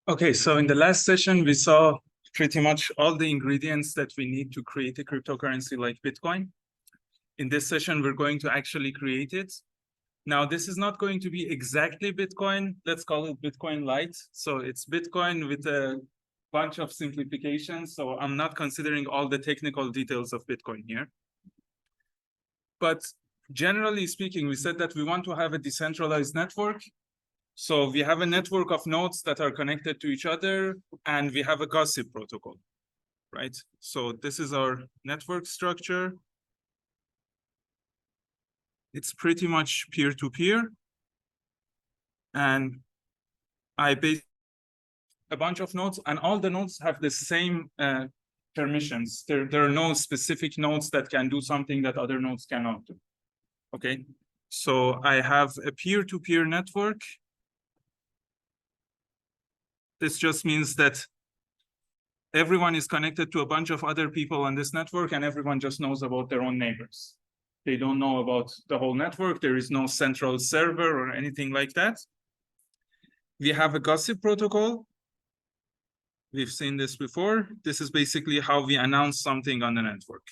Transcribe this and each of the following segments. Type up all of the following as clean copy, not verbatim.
Okay, so in the last session, we saw pretty much all the ingredients that we need to create a cryptocurrency like Bitcoin. In this session, we're going to actually create it. Now, this is not going to be exactly Bitcoin. Let's call it Bitcoin Lite. So it's Bitcoin with a bunch of simplifications. So I'm not considering all the technical details of Bitcoin here. But generally speaking, we said that we want to have a decentralized network. So we have a network of nodes that are connected to each other, and we have a gossip protocol, right? So this is our network structure. It's pretty much peer-to-peer. And I base a bunch of nodes, and all the nodes have the same permissions. There are no specific nodes that can do something that other nodes cannot do, okay? So I have a peer-to-peer network. This just means that everyone is connected to a bunch of other people on this network, and everyone just knows about their own neighbors. They don't know about the whole network. There is no central server or anything like that. We have a gossip protocol. We've seen this before. This is basically how we announce something on the network.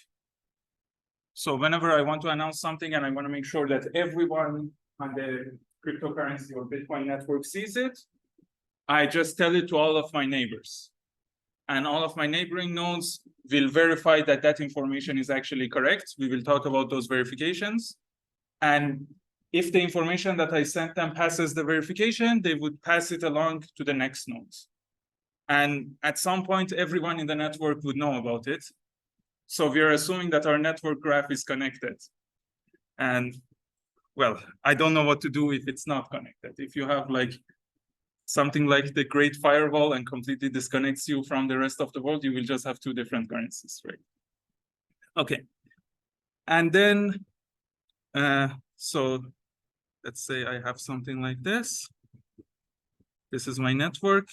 So whenever I want to announce something and I want to make sure that everyone on the cryptocurrency or Bitcoin network sees it, I just tell it to all of my neighbors. And all of my neighboring nodes will verify that that information is actually correct. We will talk about those verifications. And if the information that I sent them passes the verification, they would pass it along to the next nodes. And at some point, everyone in the network would know about it. So we are assuming that our network graph is connected. And well, I don't know what to do if it's not connected. If you have like something like the Great Firewall and completely disconnects you from the rest of the world, you will just have two different currencies, right? Okay. And then, so let's say I have something like this. This is my network.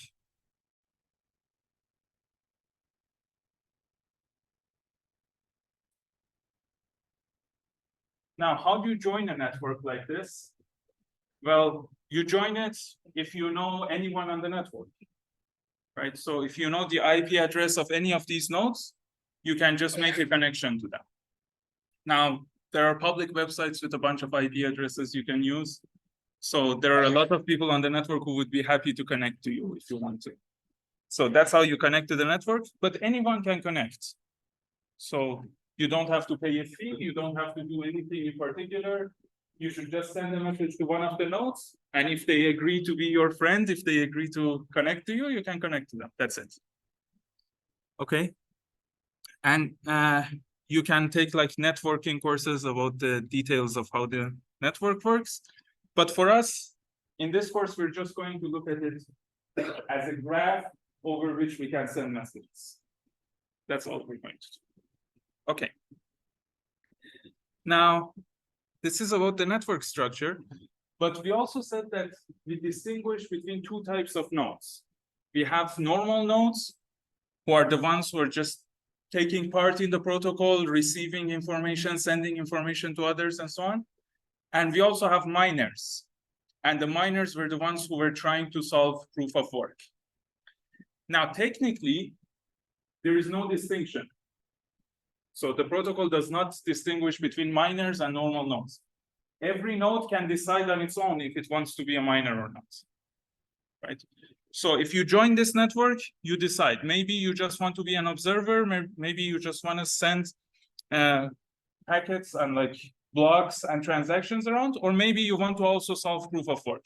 Now, how do you join a network like this? Well, you join it if you know anyone on the network, right? So if you know the IP address of any of these nodes, you can just make a connection to them. Now, there are public websites with a bunch of IP addresses you can use. So there are a lot of people on the network who would be happy to connect to you if you want to. So that's how you connect to the network, but anyone can connect. So you don't have to pay a fee. You don't have to do anything in particular. You should just send a message to one of the nodes. And if they agree to be your friend, if they agree to connect to you, you can connect to them. That's it. Okay. And you can take like networking courses about the details of how the network works. But for us, in this course, we're just going to look at it as a graph over which we can send messages. That's all we're going to do. Okay. Now, this is about the network structure, but we also said that we distinguish between two types of nodes. We have normal nodes, who are the ones who are just taking part in the protocol, receiving information, sending information to others, and so on. And we also have miners. And the miners were the ones who were trying to solve proof of work. Now, technically, there is no distinction. So the protocol does not distinguish between miners and normal nodes. Every node can decide on its own if it wants to be a miner or not, right? So if you join this network, you decide. Maybe you just want to be an observer. Maybe you just want to send packets and like blocks and transactions around, or maybe you want to also solve proof of work.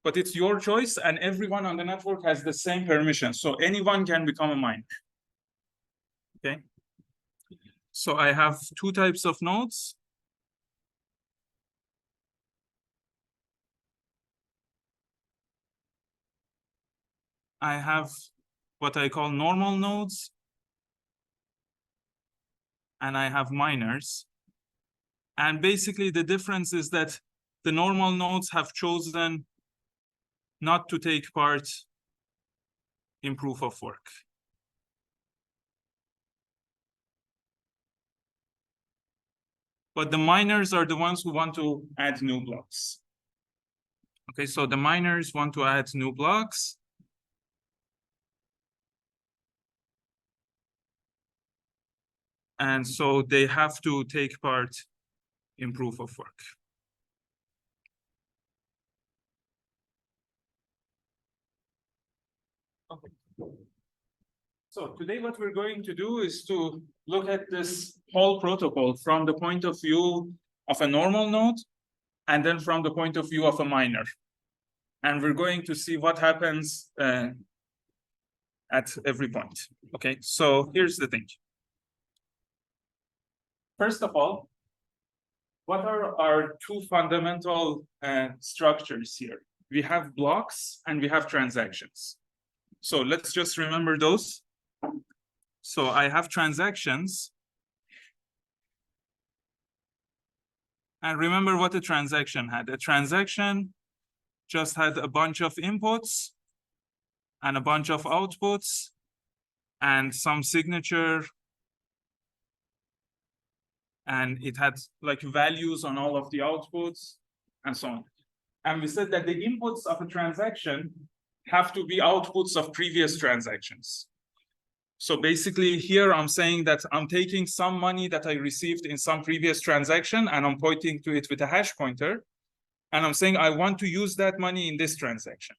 But it's your choice, and everyone on the network has the same permission. So anyone can become a miner, okay? So I have two types of nodes. I have what I call normal nodes, and I have miners. And basically the difference is that the normal nodes have chosen not to take part in proof of work. But the miners are the ones who want to add new blocks. Okay, so the miners want to add new blocks. And so they have to take part in proof of work. Okay. So today what we're going to do is to look at this whole protocol from the point of view of a normal node and then from the point of view of a miner. And we're going to see what happens at every point. Okay, so here's the thing. First of all, what are our two fundamental structures here? We have blocks and we have transactions. So let's just remember those. So I have transactions. And remember what a transaction had. A transaction just had a bunch of inputs and a bunch of outputs and some signature. And it had like values on all of the outputs and so on. And we said that the inputs of a transaction have to be outputs of previous transactions. So basically here I'm saying that I'm taking some money that I received in some previous transaction and I'm pointing to it with a hash pointer. And I'm saying I want to use that money in this transaction.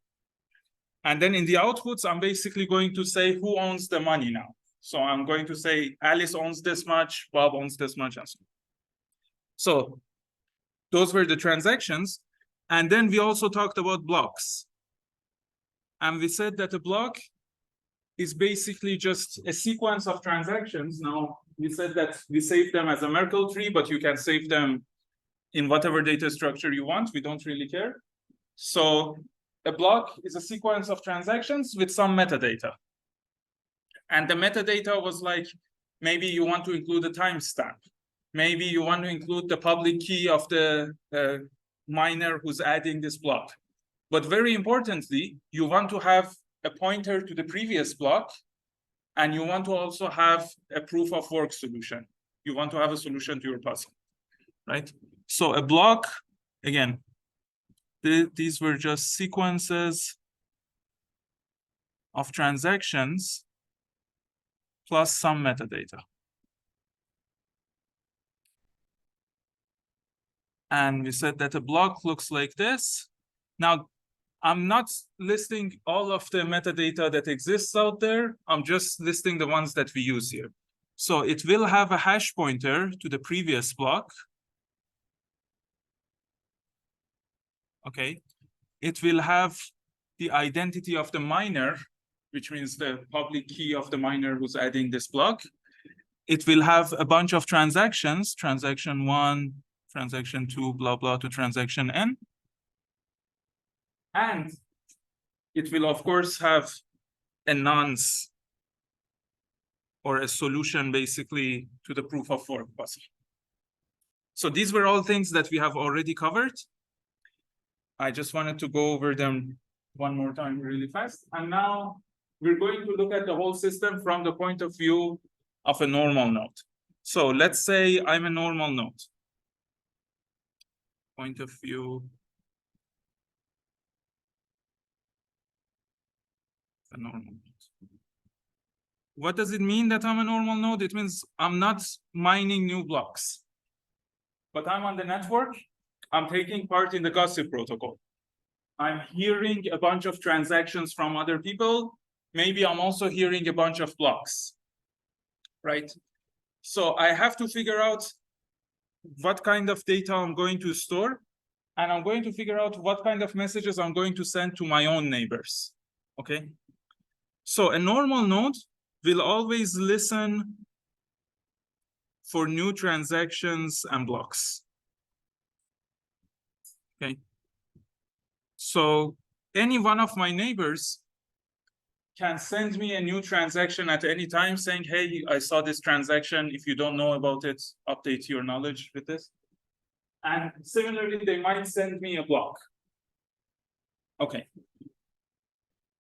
And then in the outputs, I'm basically going to say who owns the money now. So I'm going to say Alice owns this much, Bob owns this much, and so on. So those were the transactions. And then we also talked about blocks. And we said that a block is basically just a sequence of transactions. Now, we said that we save them as a Merkle tree, but you can save them in whatever data structure you want. We don't really care. So a block is a sequence of transactions with some metadata. And the metadata was like, maybe you want to include a timestamp. Maybe you want to include the public key of the miner who's adding this block. But very importantly, you want to have a pointer to the previous block, and you want to also have a proof of work solution. You want to have a solution to your puzzle, right? So a block, again, these were just sequences of transactions plus some metadata. And we said that a block looks like this. Now, I'm not listing all of the metadata that exists out there. I'm just listing the ones that we use here. So it will have a hash pointer to the previous block. Okay. It will have the identity of the miner, which means the public key of the miner who's adding this block. It will have a bunch of transactions, transaction 1, transaction 2, blah, blah, to transaction n. And it will, of course, have a nonce or a solution, basically, to the proof of work puzzle. So these were all things that we have already covered. I just wanted to go over them one more time really fast. And now we're going to look at the whole system from the point of view of a normal node. So let's say I'm a normal node. Point of view. A normal node. What does it mean that I'm a normal node? It means I'm not mining new blocks, but I'm on the network. I'm taking part in the gossip protocol. I'm hearing a bunch of transactions from other people. Maybe I'm also hearing a bunch of blocks, right? So I have to figure out what kind of data I'm going to store, and I'm going to figure out what kind of messages I'm going to send to my own neighbors, okay? So a normal node will always listen for new transactions and blocks. Okay. So any one of my neighbors can send me a new transaction at any time saying, hey, I saw this transaction. If you don't know about it, update your knowledge with this. And similarly, they might send me a block. Okay.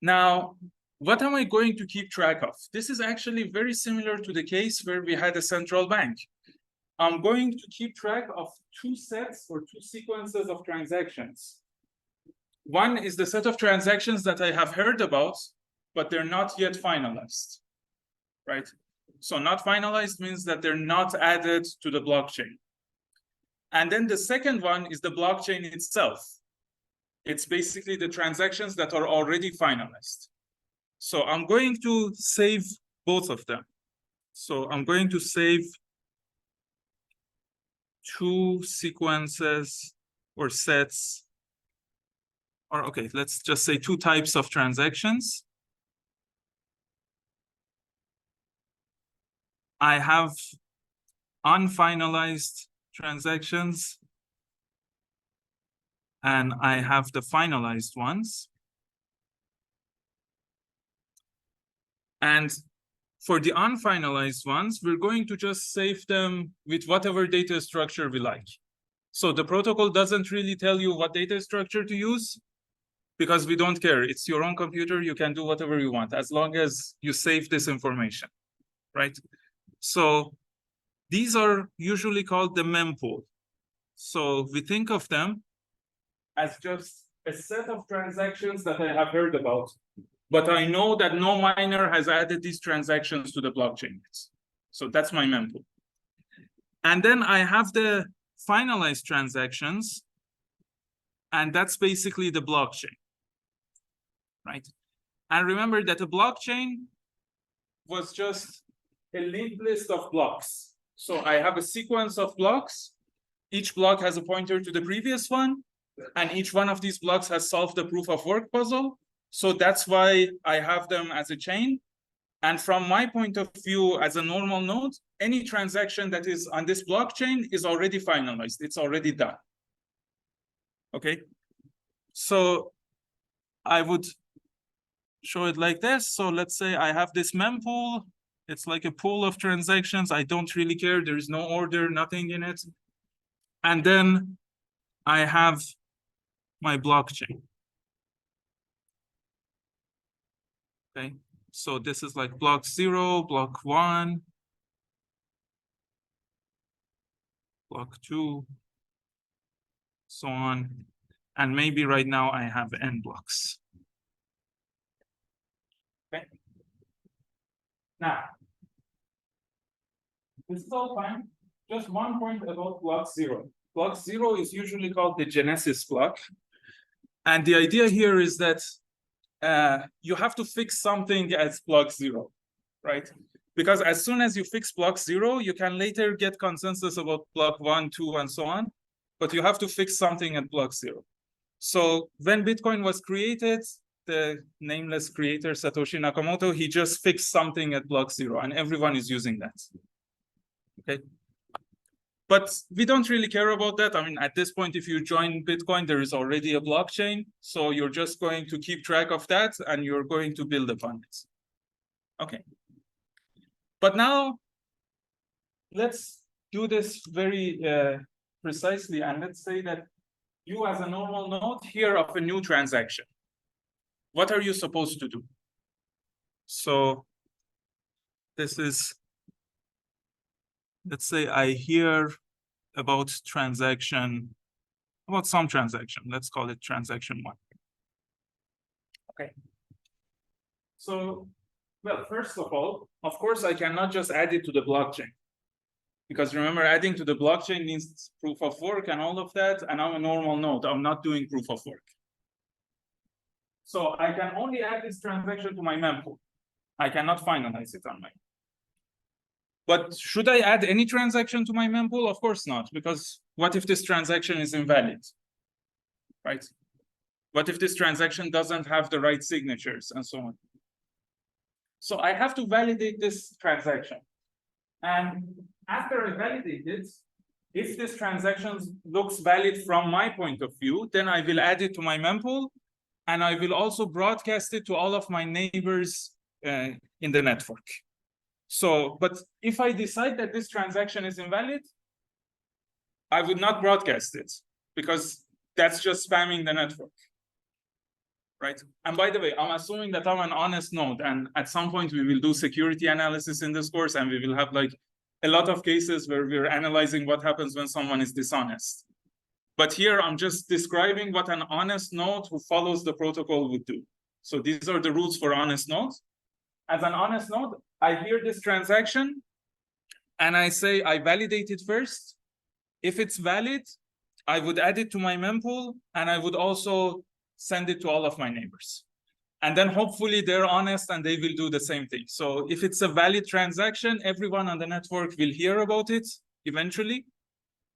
Now, what am I going to keep track of? This is actually very similar to the case where we had a central bank. I'm going to keep track of two sets or two sequences of transactions. One is the set of transactions that I have heard about, but they're not yet finalized, right? So not finalized means that they're not added to the blockchain. And then the second one is the blockchain itself. It's basically the transactions that are already finalized. So I'm going to save both of them. So I'm going to save two sequences or sets, or okay, let's just say two types of transactions. I have unfinalized transactions and I have the finalized ones. And for the unfinalized ones, we're going to just save them with whatever data structure we like. So the protocol doesn't really tell you what data structure to use because we don't care. It's your own computer. You can do whatever you want as long as you save this information, right? So these are usually called the mempool. So we think of them as just a set of transactions that I have heard about. But I know that no miner has added these transactions to the blockchain. So that's my mempool. And then I have the finalized transactions, and that's basically the blockchain, right? And remember that a blockchain was just a linked list of blocks. So I have a sequence of blocks. Each block has a pointer to the previous one, and each one of these blocks has solved the proof of work puzzle. So that's why I have them as a chain. And from my point of view, as a normal node, any transaction that is on this blockchain is already finalized. It's already done. Okay. So I would show it like this. So let's say I have this mempool. It's like a pool of transactions. I don't really care. There is no order, nothing in it. And then I have my blockchain. Okay, so this is like block 0, block 1, block 2, so on. And maybe right now I have n blocks. Okay. Now, this is all fine. Just one point about block 0. Block 0 is usually called the genesis block. And the idea here is that you have to fix something as block 0, right? Because as soon as you fix block 0, you can later get consensus about block 1, 2, and so on. But you have to fix something at block 0. So when Bitcoin was created, the nameless creator, Satoshi Nakamoto, he just fixed something at block 0, and everyone is using that. Okay. But we don't really care about that. I mean, at this point, if you join Bitcoin, there is already a blockchain. So you're just going to keep track of that and you're going to build upon it. Okay. But now let's do this very precisely. And let's say that you as a normal node hear of a new transaction. What are you supposed to do? So this is, let's say I hear about some transaction. Let's call it transaction 1. Okay. So, well, first of all, of course, I cannot just add it to the blockchain. Because remember, adding to the blockchain needs proof of work and all of that. And I'm a normal node. I'm not doing proof of work. So I can only add this transaction to my mempool. I cannot finalize it on my. But should I add any transaction to my mempool? Of course not, because what if this transaction is invalid, right? What if this transaction doesn't have the right signatures and so on? So I have to validate this transaction. And after I validate it, if this transaction looks valid from my point of view, then I will add it to my mempool, and I will also broadcast it to all of my neighbors in the network. So, but if I decide that this transaction is invalid, I would not broadcast it because that's just spamming the network, right? And by the way, I'm assuming that I'm an honest node, and at some point we will do security analysis in this course, and we will have like a lot of cases where we're analyzing what happens when someone is dishonest. But here I'm just describing what an honest node who follows the protocol would do. So these are the rules for honest nodes. As an honest node, I hear this transaction and I say I validate it first. If it's valid, I would add it to my mempool and I would also send it to all of my neighbors. And then hopefully they're honest and they will do the same thing. So if it's a valid transaction, everyone on the network will hear about it eventually.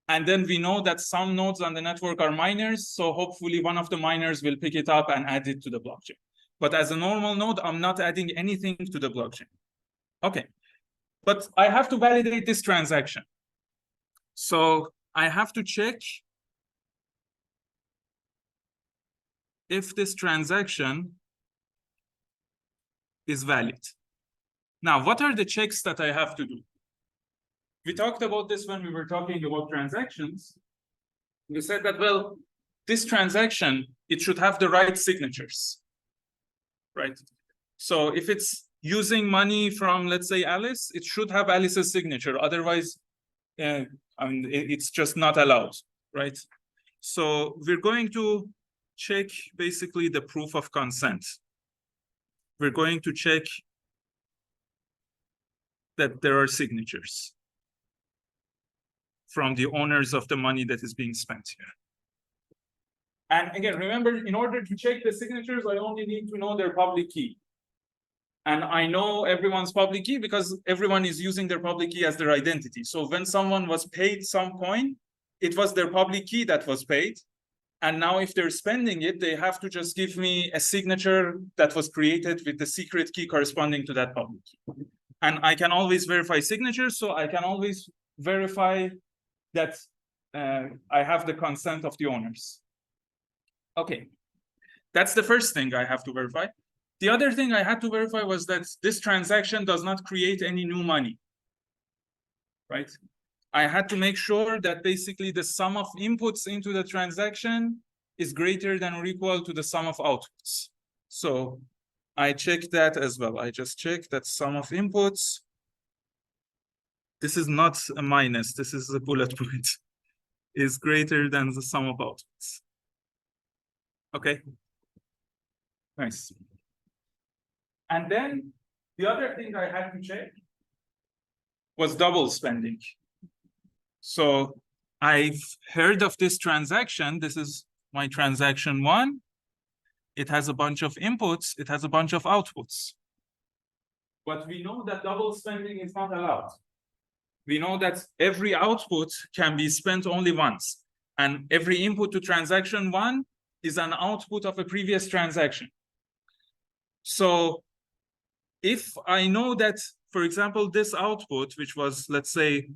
And then we know that some nodes on the network are miners. So hopefully one of the miners will pick it up and add it to the blockchain. But as a normal node, I'm not adding anything to the blockchain. Okay, but I have to validate this transaction. So I have to check if this transaction is valid. Now, what are the checks that I have to do? We talked about this when we were talking about transactions. We said that, well, this transaction, it should have the right signatures, right? So if it's using money from, let's say, Alice, it should have Alice's signature. Otherwise, I mean, it's just not allowed, right? So we're going to check basically the proof of consent. We're going to check that there are signatures from the owners of the money that is being spent here. And again, remember, in order to check the signatures, I only need to know their public key. And I know everyone's public key because everyone is using their public key as their identity. So when someone was paid some coin, it was their public key that was paid. And now if they're spending it, they have to just give me a signature that was created with the secret key corresponding to that public key. And I can always verify signatures, so I can always verify that I have the consent of the owners. Okay, that's the first thing I have to verify. The other thing I had to verify was that this transaction does not create any new money, right? I had to make sure that basically the sum of inputs into the transaction is greater than or equal to the sum of outputs. So I checked that as well. I just checked that sum of inputs. This is not a minus, this is a bullet point, is greater than the sum of outputs. Okay, nice. And then the other thing I had to check was double spending. So I've heard of this transaction. This is my transaction one. It has a bunch of inputs. It has a bunch of outputs. But we know that double spending is not allowed. We know that every output can be spent only once. And every input to transaction one is an output of a previous transaction. So if I know that, for example, this output, which was, let's say,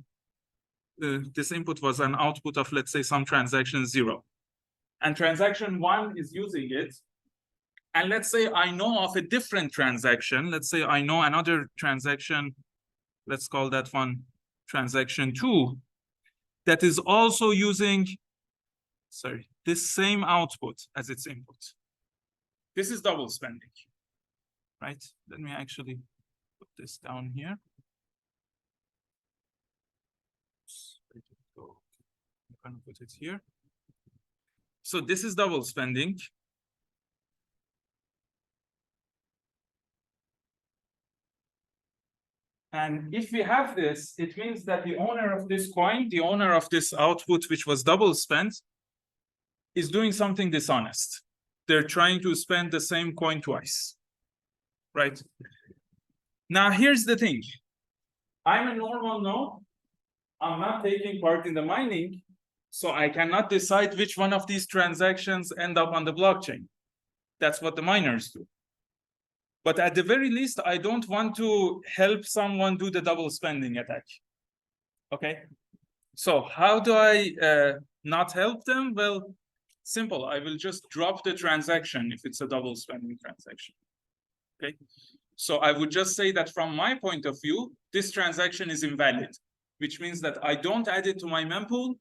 this input was an output of, let's say, some transaction 0. And transaction 1 is using it. And let's say I know of a different transaction. Let's say I know another transaction. Let's call that one transaction 2. That is also using, this same output as its input. This is double spending, right? Let me actually put this down here. I'm going to put it here. So this is double spending. And if we have this, it means that the owner of this coin, the owner of this output, which was double spent, is doing something dishonest. They're trying to spend the same coin twice, right? Now, here's the thing. I'm a normal node. I'm not taking part in the mining, so I cannot decide which one of these transactions end up on the blockchain. That's what the miners do. But at the very least, I don't want to help someone do the double spending attack. Okay? So how do I not help them? Well, simple. I will just drop the transaction if it's a double spending transaction. Okay? So I would just say that from my point of view, this transaction is invalid, which means that I don't add it to my mempool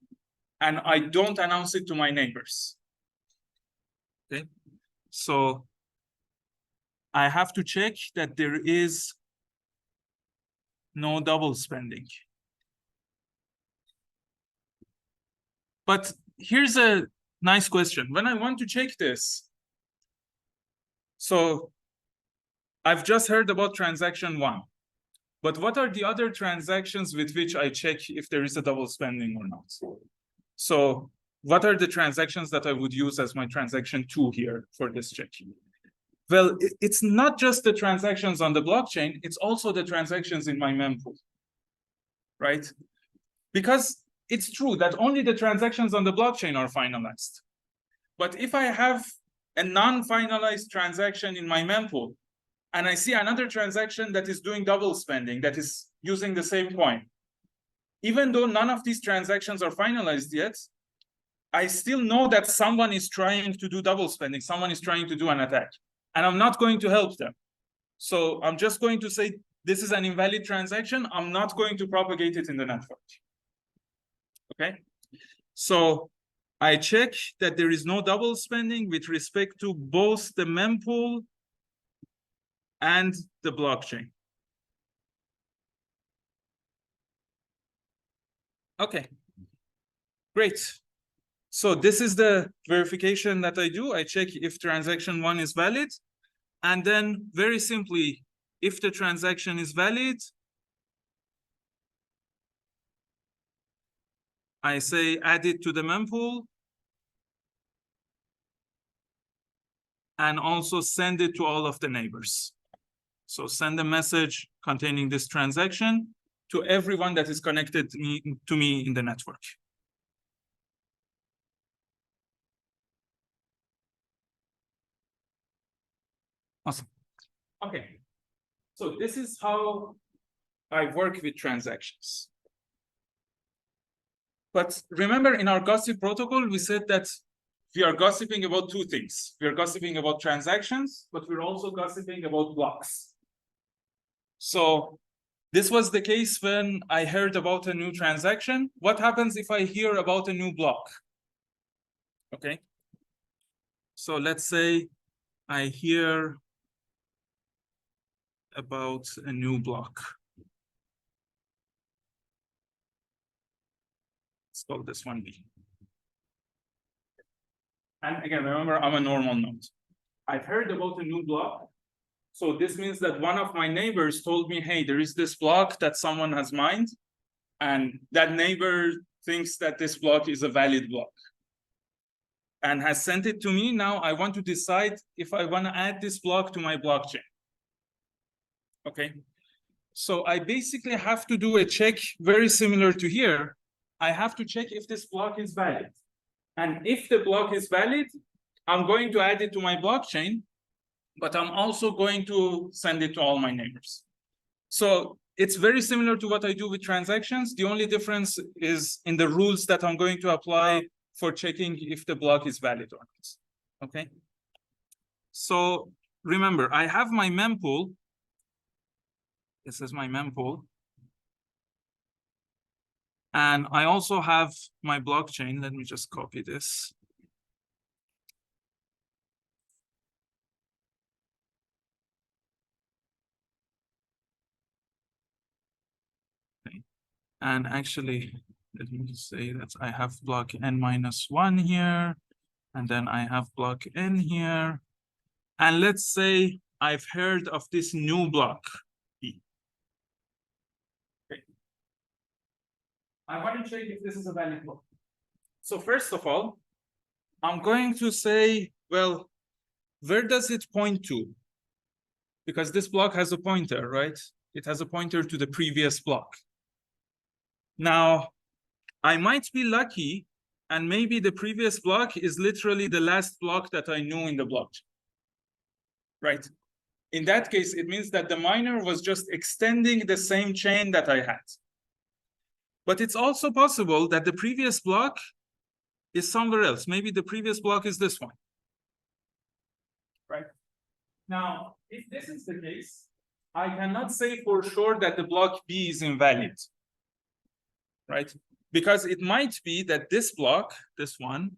and I don't announce it to my neighbors. Okay? So I have to check that there is no double spending. But here's a nice question. When I want to check this, so I've just heard about transaction 1. But what are the other transactions with which I check if there is a double spending or not? So what are the transactions that I would use as my transaction 2 here for this check? Well, it's not just the transactions on the blockchain, it's also the transactions in my mempool, right? Because it's true that only the transactions on the blockchain are finalized. But if I have a non-finalized transaction in my mempool, and I see another transaction that is doing double spending, that is using the same coin, even though none of these transactions are finalized yet, I still know that someone is trying to do double spending, someone is trying to do an attack, and I'm not going to help them. So I'm just going to say, this is an invalid transaction. I'm not going to propagate it in the network. Okay, so I check that there is no double spending with respect to both the mempool and the blockchain. Okay, great. So this is the verification that I do. I check if transaction 1 is valid. And then very simply, if the transaction is valid, I say add it to the mempool and also send it to all of the neighbors. So send a message containing this transaction to everyone that is connected to me in the network. Awesome. Okay. So this is how I work with transactions. But remember, in our gossip protocol, we said that we are gossiping about 2 things. We are gossiping about transactions, but we're also gossiping about blocks. So this was the case when I heard about a new transaction. What happens if I hear about a new block? Okay. So let's say I hear about a new block. Let's call this one B. And again, remember, I'm a normal node. I've heard about a new block. So this means that one of my neighbors told me, hey, there is this block that someone has mined, and that neighbor thinks that this block is a valid block and has sent it to me. Now I want to decide if I want to add this block to my blockchain. Okay. So I basically have to do a check very similar to here. I have to check if this block is valid. And if the block is valid, I'm going to add it to my blockchain, but I'm also going to send it to all my neighbors. So it's very similar to what I do with transactions. The only difference is in the rules that I'm going to apply for checking if the block is valid or not. Okay. So remember, I have my mempool. This is my mempool. And I also have my blockchain. Let me just copy this. Okay. And actually, let me say that I have block n-1 here, and then I have block n here. And let's say I've heard of this new block E. Okay. I want to check if this is a valid block. So first of all, I'm going to say, well, where does it point to? Because this block has a pointer, right? It has a pointer to the previous block. Now, I might be lucky, and maybe the previous block is literally the last block that I knew in the blockchain, right? In that case, it means that the miner was just extending the same chain that I had. But it's also possible that the previous block is somewhere else. Maybe the previous block is this one, right? Now, if this is the case, I cannot say for sure that the block B is invalid, right? Because it might be that this block, this one,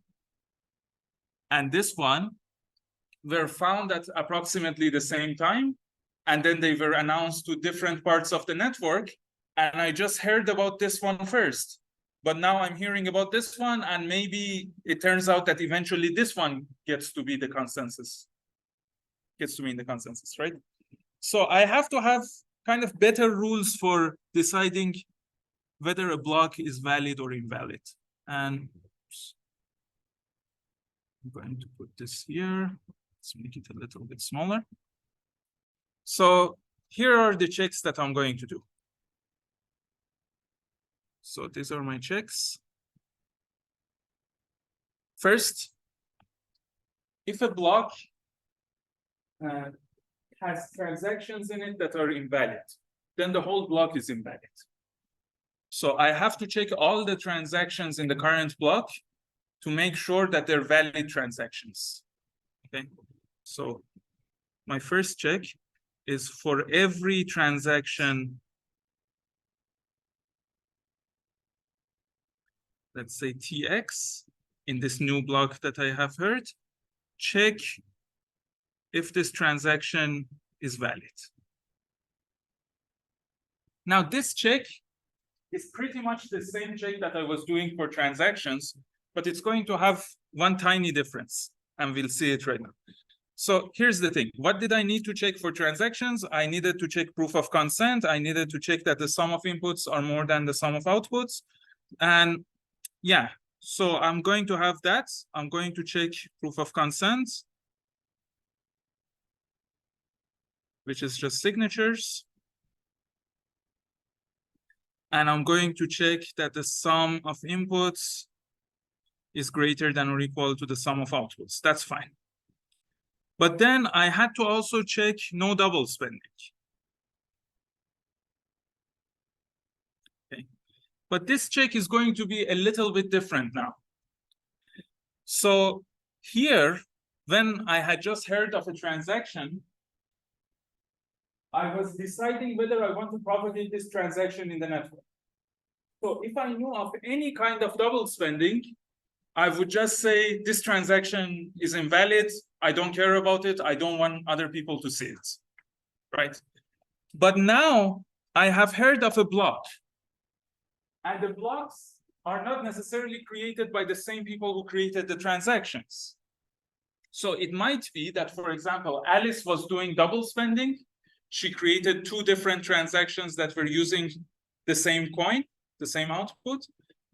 and this one were found at approximately the same time, and then they were announced to different parts of the network, and I just heard about this one first. But now I'm hearing about this one, and maybe it turns out that eventually this one gets to be the consensus. Gets to be in the consensus, right? So I have to have kind of better rules for deciding whether a block is valid or invalid. And I'm going to put this here. Let's make it a little bit smaller. So here are the checks that I'm going to do. So these are my checks. First, if a block has transactions in it that are invalid, then the whole block is invalid. So I have to check all the transactions in the current block to make sure that they're valid transactions. Okay, so my first check is for every transaction, let's say TX, in this new block that I have heard, check if this transaction is valid. Now this check is pretty much the same check that I was doing for transactions, but it's going to have one tiny difference, and we'll see it right now. So here's the thing. What did I need to check for transactions? I needed to check proof of consent. I needed to check that the sum of inputs are more than the sum of outputs. And yeah, so I'm going to have that. I'm going to check proof of consent, which is just signatures. And I'm going to check that the sum of inputs is greater than or equal to the sum of outputs. That's fine. But then I had to also check no double spending. Okay. But this check is going to be a little bit different now. So here, when I had just heard of a transaction, I was deciding whether I want to propagate this transaction in the network. So if I knew of any kind of double spending, I would just say this transaction is invalid. I don't care about it. I don't want other people to see it, right? But now I have heard of a block, and the blocks are not necessarily created by the same people who created the transactions. So it might be that, for example, Alice was doing double spending. She created two different transactions that were using the same coin, the same output.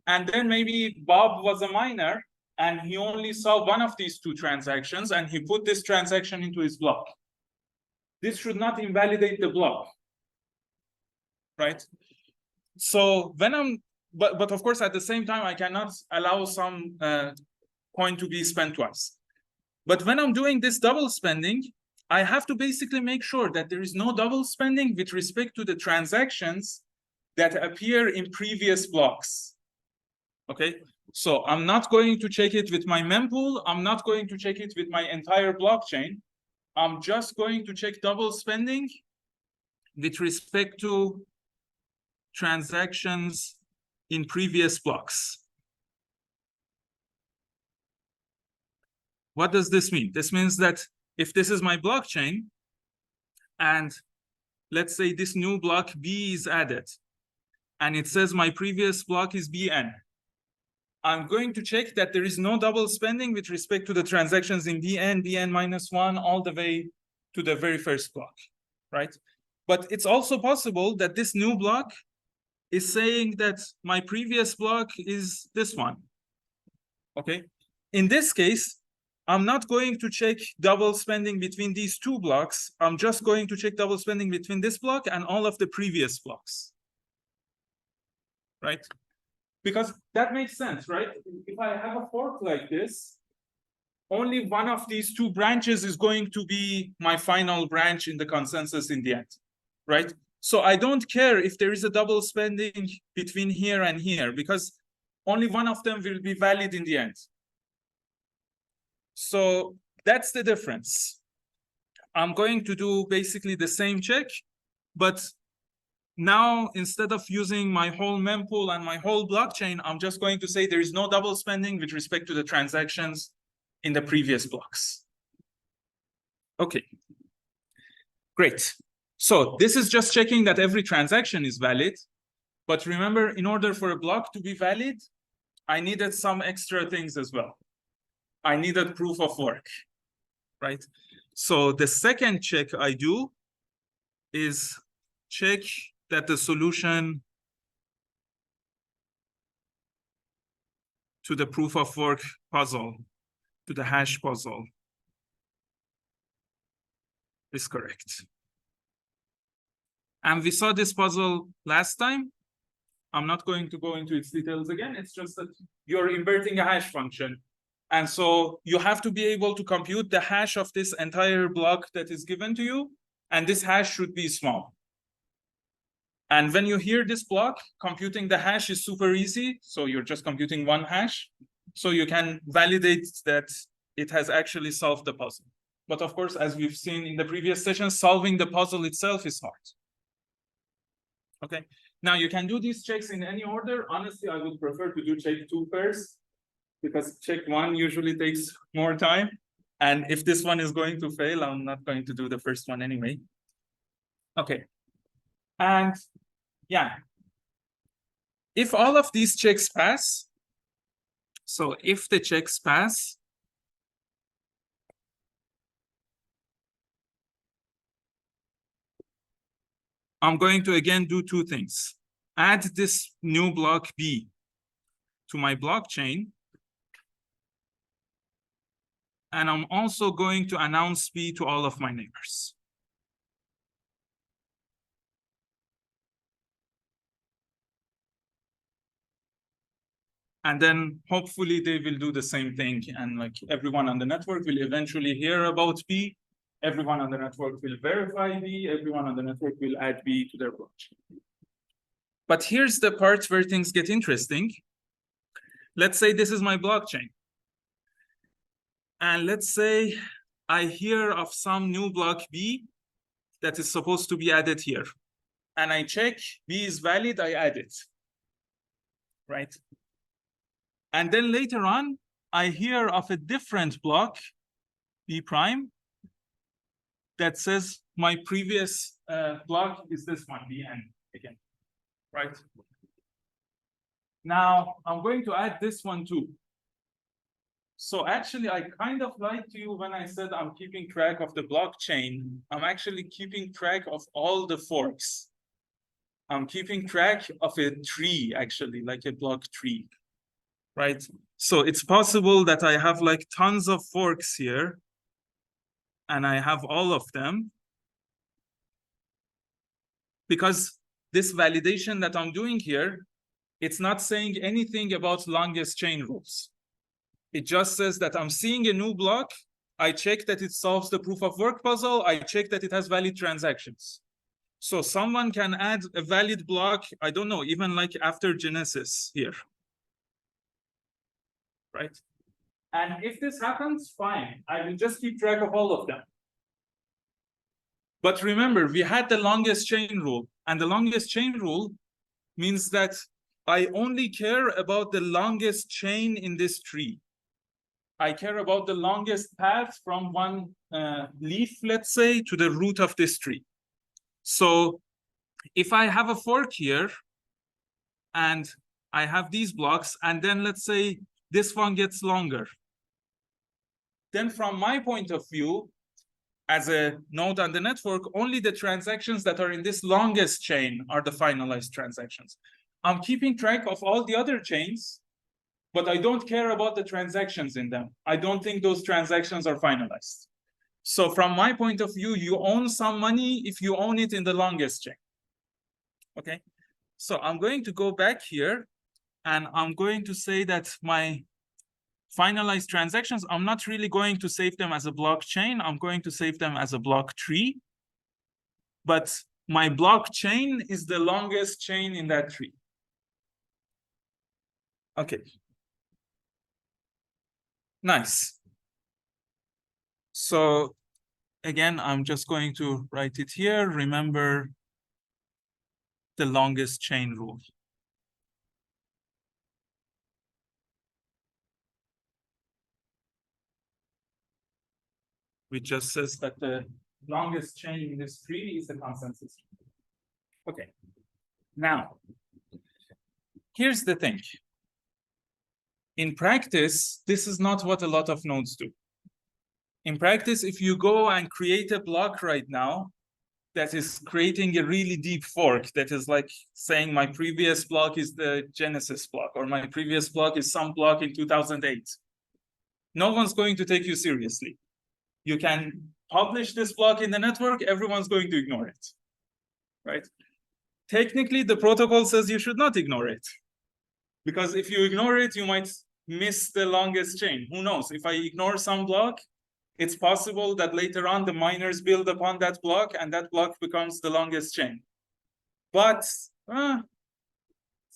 And then maybe Bob was a miner and he only saw one of these two transactions and he put this transaction into his block. This should not invalidate the block, right? So when I'm, but of course, at the same time, I cannot allow some coin to be spent twice. But when I'm doing this double spending, I have to basically make sure that there is no double spending with respect to the transactions that appear in previous blocks. Okay, so I'm not going to check it with my mempool. I'm not going to check it with my entire blockchain. I'm just going to check double spending with respect to transactions in previous blocks. What does this mean? This means that if this is my blockchain, and let's say this new block B is added, and it says my previous block is BN, I'm going to check that there is no double spending with respect to the transactions in BN, BN-1, all the way to the very first block, right? But it's also possible that this new block is saying that my previous block is this one, okay? In this case, I'm not going to check double spending between these two blocks. I'm just going to check double spending between this block and all of the previous blocks, right? Because that makes sense, right? If I have a fork like this, only one of these two branches is going to be my final branch in the consensus in the end, right? So I don't care if there is a double spending between here and here, because only one of them will be valid in the end. So that's the difference. I'm going to do basically the same check, but now instead of using my whole mempool and my whole blockchain, I'm just going to say there is no double spending with respect to the transactions in the previous blocks. Okay, great. So this is just checking that every transaction is valid. But remember, in order for a block to be valid, I needed some extra things as well. I needed proof of work, right? So the second check I do is check that the solution to the proof of work puzzle, to the hash puzzle, is correct. And we saw this puzzle last time. I'm not going to go into its details again. It's just that you're inverting a hash function. And so you have to be able to compute the hash of this entire block that is given to you. And this hash should be small. And when you hear this block, computing the hash is super easy. So you're just computing one hash. So you can validate that it has actually solved the puzzle. But of course, as we've seen in the previous session, solving the puzzle itself is hard. Okay, now you can do these checks in any order. Honestly, I would prefer to do check 2 first, because check 1 usually takes more time. And if this one is going to fail, I'm not going to do the first one anyway. Okay, and yeah, if all of these checks pass, so if the checks pass, I'm going to again do 2 things. Add this new block B to my blockchain. And I'm also going to announce B to all of my neighbors. And then hopefully they will do the same thing. And like everyone on the network will eventually hear about B. Everyone on the network will verify B. Everyone on the network will add B to their blockchain. But here's the part where things get interesting. Let's say this is my blockchain. And let's say I hear of some new block B that is supposed to be added here. And I check B is valid, I add it. Right? And then later on, I hear of a different block, B prime, that says my previous block is this one, Bn again, right? Now, I'm going to add this one too. So actually, I kind of lied to you when I said I'm keeping track of the blockchain. I'm actually keeping track of all the forks. I'm keeping track of a tree, actually, like a block tree, right? So it's possible that I have like tons of forks here, and I have all of them, because this validation that I'm doing here, it's not saying anything about longest chain rules. It just says that I'm seeing a new block. I check that it solves the proof of work puzzle. I check that it has valid transactions. So someone can add a valid block, I don't know, even like after Genesis here, right? And if this happens, fine. I will just keep track of all of them. But remember, we had the longest chain rule. And the longest chain rule means that I only care about the longest chain in this tree. I care about the longest path from one leaf, let's say, to the root of this tree. So if I have a fork here, and I have these blocks, and then let's say this one gets longer, then from my point of view, as a node on the network, only the transactions that are in this longest chain are the finalized transactions. I'm keeping track of all the other chains, but I don't care about the transactions in them. I don't think those transactions are finalized. So from my point of view, you own some money if you own it in the longest chain. Okay, so I'm going to go back here, and I'm going to say that my finalized transactions, I'm not really going to save them as a blockchain. I'm going to save them as a block tree. But my blockchain is the longest chain in that tree. Okay. Nice. So again, I'm just going to write it here. Remember the longest chain rule. Which just says that the longest chain in this tree is the consensus. Okay. Now, here's the thing. In practice, this is not what a lot of nodes do. In practice, if you go and create a block right now, that is creating a really deep fork that is like saying my previous block is the Genesis block, or my previous block is some block in 2008. No one's going to take you seriously. You can publish this block in the network, everyone's going to ignore it, right? Technically, the protocol says you should not ignore it, because if you ignore it, you might miss the longest chain. Who knows? If I ignore some block, it's possible that later on the miners build upon that block and that block becomes the longest chain. But,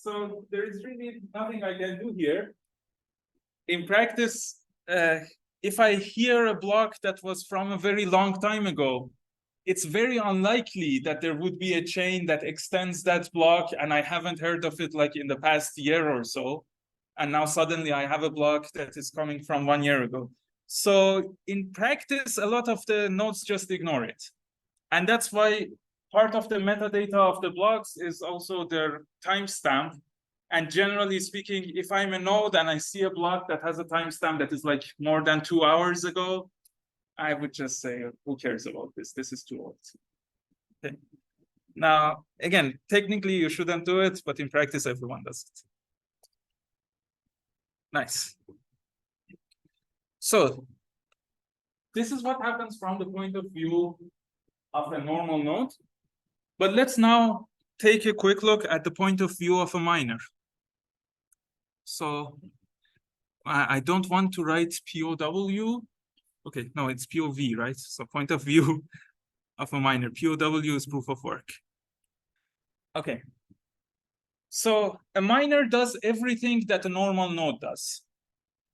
so there is really nothing I can do here. In practice, if I hear a block that was from a very long time ago, it's very unlikely that there would be a chain that extends that block, and I haven't heard of it like in the past year or so. And now suddenly I have a block that is coming from 1 year ago. So in practice, a lot of the nodes just ignore it. And that's why part of the metadata of the blocks is also their timestamp. And generally speaking, if I'm a node and I see a block that has a timestamp that is like more than 2 hours ago, I would just say, who cares about this? This is too old. Okay. Now, again, technically you shouldn't do it, but in practice, everyone does it. Nice. So this is what happens from the point of view of a normal node. But let's now take a quick look at the point of view of a miner. So I don't want to write POW. Okay, no, it's POV, right? So point of view of a miner. POW is proof of work. Okay. So a miner does everything that a normal node does.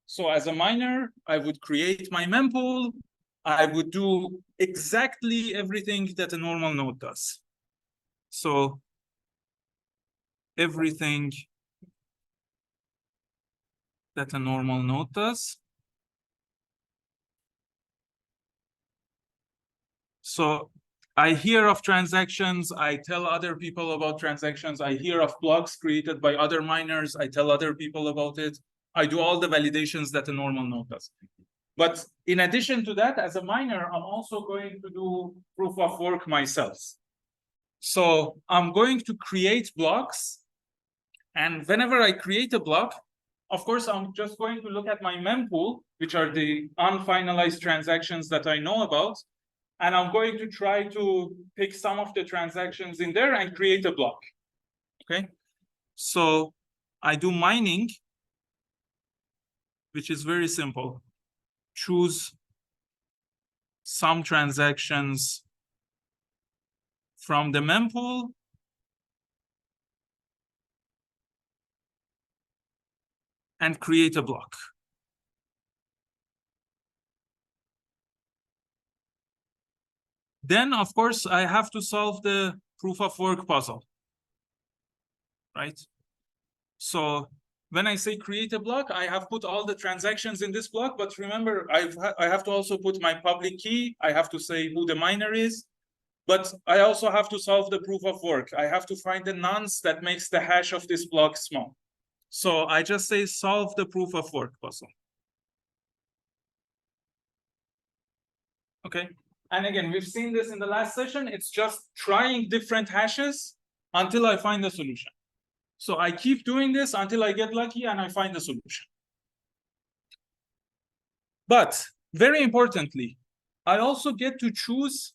So as a miner, I would create my mempool. I would do exactly everything that a normal node does. So everything that a normal node does. So I hear of transactions, I tell other people about transactions, I hear of blocks created by other miners, I tell other people about it. I do all the validations that a normal node does. But in addition to that, as a miner, I'm also going to do proof of work myself. So I'm going to create blocks. And whenever I create a block, of course, I'm just going to look at my mempool, which are the unfinalized transactions that I know about. And I'm going to try to pick some of the transactions in there and create a block. Okay. So I do mining, which is very simple. Choose some transactions from the mempool and create a block. Then, of course, I have to solve the proof of work puzzle, right? So when I say create a block, I have put all the transactions in this block, but remember, I have to also put my public key. I have to say who the miner is, but I also have to solve the proof of work. I have to find the nonce that makes the hash of this block small. So I just say solve the proof of work puzzle. Okay. And again, we've seen this in the last session. It's just trying different hashes until I find a solution. So I keep doing this until I get lucky and I find a solution. But very importantly, I also get to choose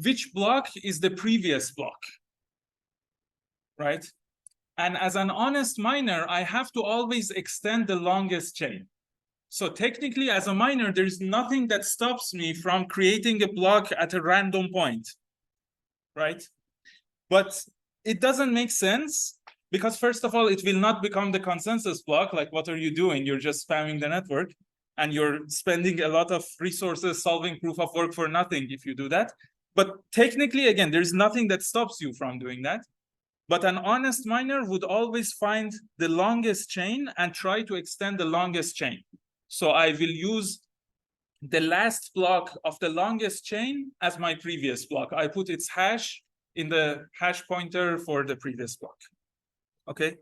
which block is the previous block, right? And as an honest miner, I have to always extend the longest chain. So technically, as a miner, there's nothing that stops me from creating a block at a random point, right? But it doesn't make sense because, first of all, it will not become the consensus block. Like, what are you doing? You're just spamming the network and you're spending a lot of resources solving proof of work for nothing if you do that. But technically, again, there's nothing that stops you from doing that. But an honest miner would always find the longest chain and try to extend the longest chain. So I will use the last block of the longest chain as my previous block. I put its hash in the hash pointer for the previous block. Okay.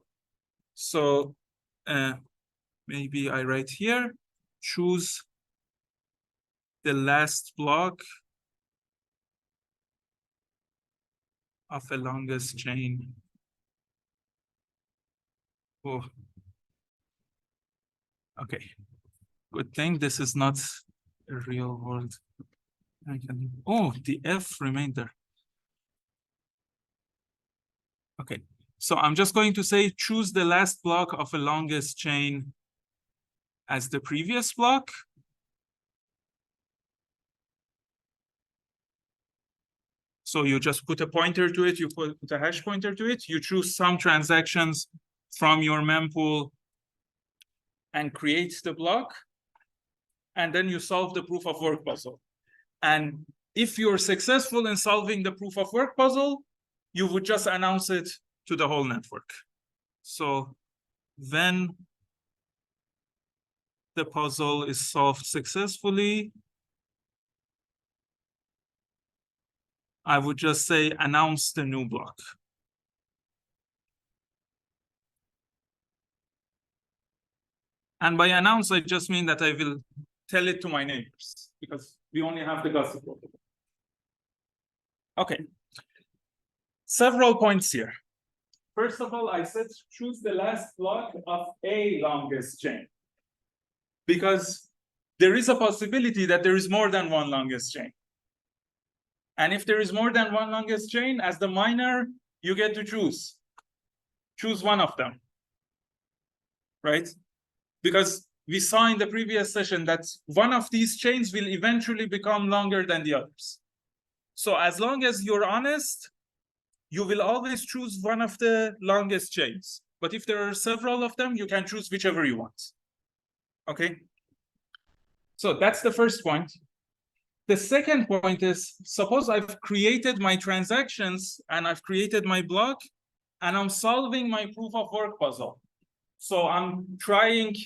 So maybe I write here, choose the last block of a longest chain. Oh. Okay. Good thing this is not a real world. Oh, the F remainder. Okay. So I'm just going to say choose the last block of a longest chain as the previous block. So you just put a pointer to it, you put a hash pointer to it, you choose some transactions from your mempool and create the block, and then you solve the proof of work puzzle. And if you're successful in solving the proof of work puzzle, you would just announce it to the whole network. So when the puzzle is solved successfully, I would just say announce the new block. And by announce, I just mean that I will tell it to my neighbors because we only have the gossip protocol. Okay. Several points here. First of all, I said choose the last block of a longest chain because there is a possibility that there is more than one longest chain. And if there is more than one longest chain, as the miner, you get to choose. Choose one of them, right? Because we saw in the previous session that one of these chains will eventually become longer than the others. So as long as you're honest, you will always choose one of the longest chains. But if there are several of them, you can choose whichever you want. Okay? So that's the first point. The second point is, suppose I've created my transactions and I've created my block and I'm solving my proof of work puzzle. So I'm trying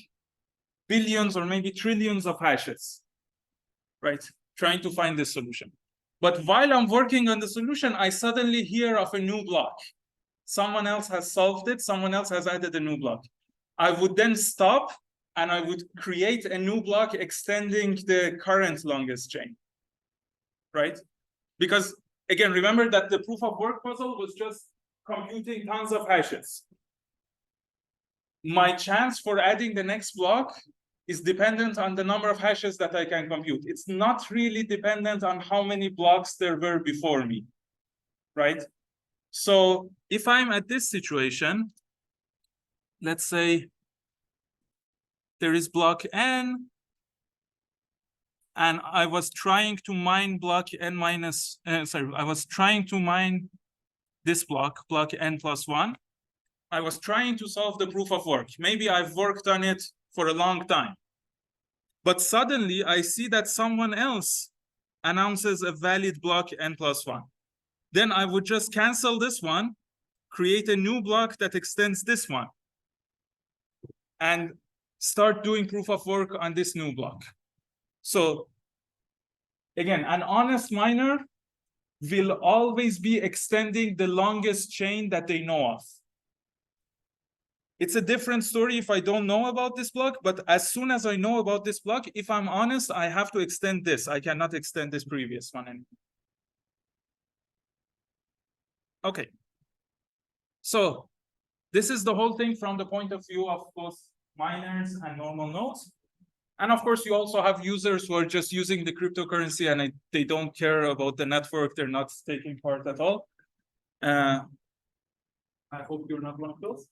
billions or maybe trillions of hashes, right? Trying to find this solution. But while I'm working on the solution, I suddenly hear of a new block. Someone else has solved it. Someone else has added a new block. I would then stop and I would create a new block extending the current longest chain, right? Because again, remember that the proof of work puzzle was just computing tons of hashes. My chance for adding the next block is dependent on the number of hashes that I can compute. It's not really dependent on how many blocks there were before me, right? So if I'm at this situation, let's say there is block N, and I was trying to mine block N minus, I was trying to mine this block N plus 1. I was trying to solve the proof of work. Maybe I've worked on it for a long time. But suddenly I see that someone else announces a valid block N plus 1. Then I would just cancel this one, create a new block that extends this one, and start doing proof of work on this new block. So again, an honest miner will always be extending the longest chain that they know of. It's a different story if I don't know about this block, but as soon as I know about this block, if I'm honest, I have to extend this. I cannot extend this previous one anymore. Okay. So this is the whole thing from the point of view of both miners and normal nodes. And of course, you also have users who are just using the cryptocurrency and they don't care about the network. They're not taking part at all. I hope you're not one of those.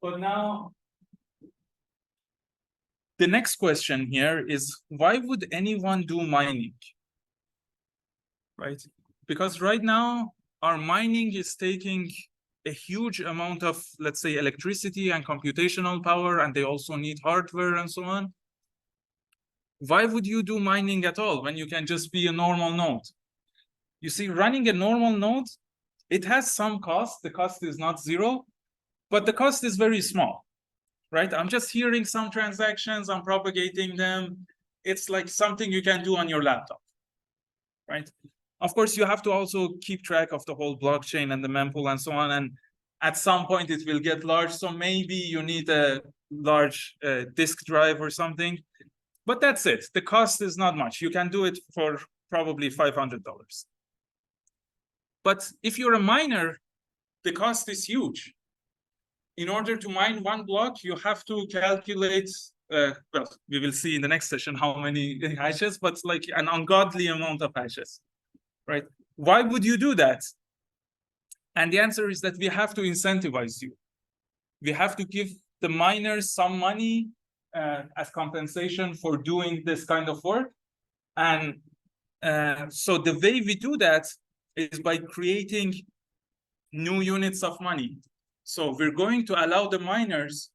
But now, the next question here is, why would anyone do mining? Right? Because right now, our mining is taking a huge amount of, let's say, electricity and computational power, and they also need hardware and so on. Why would you do mining at all when you can just be a normal node? You see, running a normal node, it has some cost. The cost is not zero, but the cost is very small, right? I'm just hearing some transactions, I'm propagating them. It's like something you can do on your laptop, right? Of course, you have to also keep track of the whole blockchain and the mempool and so on. And at some point, it will get large. So maybe you need a large disk drive or something. But that's it. The cost is not much. You can do it for probably $500. But if you're a miner, the cost is huge. In order to mine one block, you have to calculate, well, we will see in the next session how many hashes, but like an ungodly amount of hashes, right? Why would you do that? And the answer is that we have to incentivize you. We have to give the miners some money as compensation for doing this kind of work. And so the way we do that is by creating new units of money. So we're going to allow the miners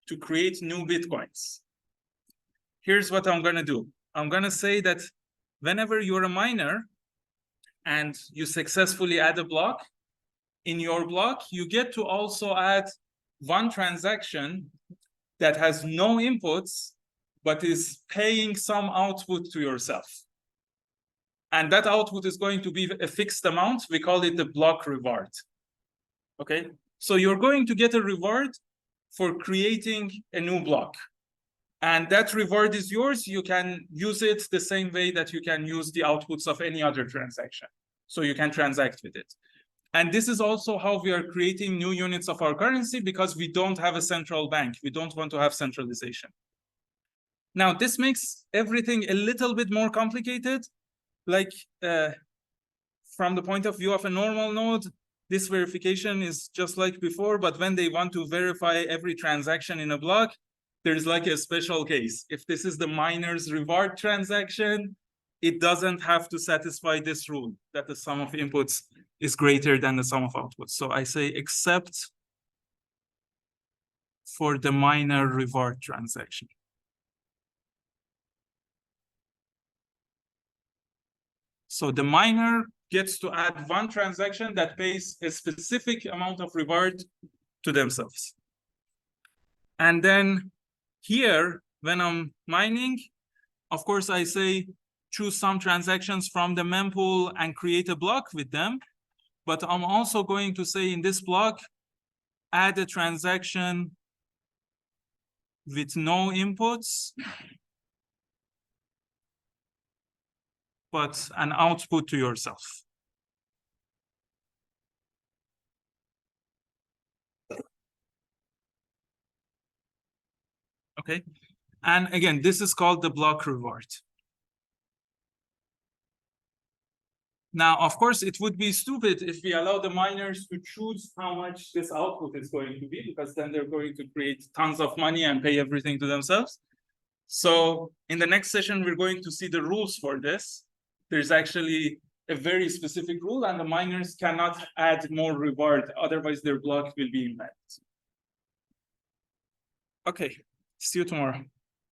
to create new Bitcoins. Here's what I'm going to do. I'm going to say that whenever you're a miner and you successfully add a block, in your block, you get to also add one transaction that has no inputs, but is paying some output to yourself. And that output is going to be a fixed amount. We call it the block reward. Okay, so you're going to get a reward for creating a new block. And that reward is yours. You can use it the same way that you can use the outputs of any other transaction. So you can transact with it. And this is also how we are creating new units of our currency, because we don't have a central bank. We don't want to have centralization. Now, this makes everything a little bit more complicated. Like from the point of view of a normal node, this verification is just like before, but when they want to verify every transaction in a block, there's like a special case. If this is the miner's reward transaction, it doesn't have to satisfy this rule that the sum of inputs is greater than the sum of outputs. So I say except for the miner reward transaction. So the miner gets to add one transaction that pays a specific amount of reward to themselves. And then here, when I'm mining, of course, I say choose some transactions from the mempool and create a block with them. But I'm also going to say in this block, add a transaction with no inputs, but an output to yourself. Okay, and again, this is called the block reward. Now, of course, it would be stupid if we allow the miners to choose how much this output is going to be, because then they're going to create tons of money and pay everything to themselves. So in the next session, we're going to see the rules for this. There's actually a very specific rule, and the miners cannot add more reward. Otherwise, their block will be invalid. Okay, see you tomorrow.